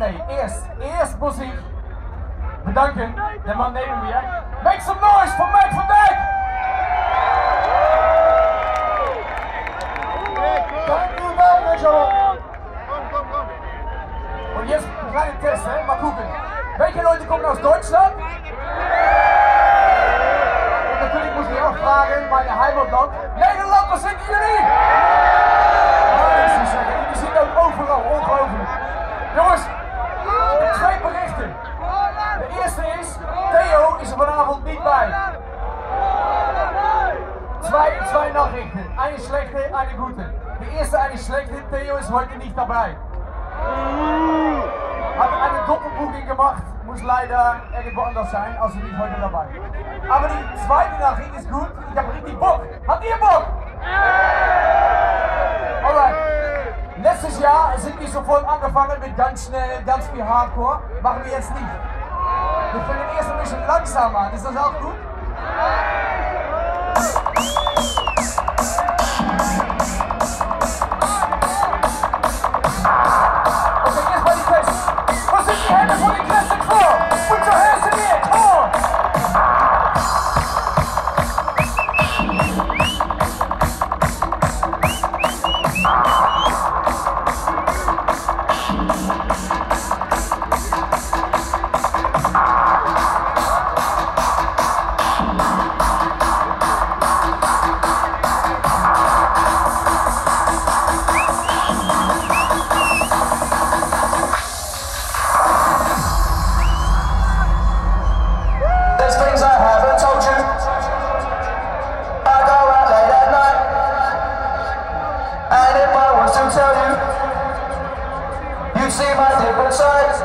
nee, eerst moet ik bedanken, de man neben mir. Make some noise voor Mike van Dijk! Dank u wel, Mitchell! Und jetzt eine kleine Test, mal gucken. Welche Leute kommen aus Deutschland? Und natürlich muss ich auch fragen, meine Heimatland. Nederland, was sind jullie? Die zien ook overal, ongelooflijk. Jongens, ik heb 2 berichten. De eerste is, Theo is er vanavond niet bij. Zwei Nachrichten, eine schlechte, eine gute. Die erste eine schlechte, Theo ist heute nicht dabei. Hat eine Doppelbuchung gemacht, muss leider irgendwo anders sein, also nicht heute dabei. Aber die zweite Nachricht ist gut, ich habe richtig Bock. Habt ihr Bock? Alright. Letztes Jahr sind wir sofort angefangen mit ganz schnell, ganz viel Hardcore. Machen wir jetzt nicht. Wir fangen erst ein bisschen langsamer an, ist das auch gut? Okay, jetzt mal die Tests. Was sind die Hände von den Classic vor? Put your hands in the air, come on! Tell you, you'd see my different sides.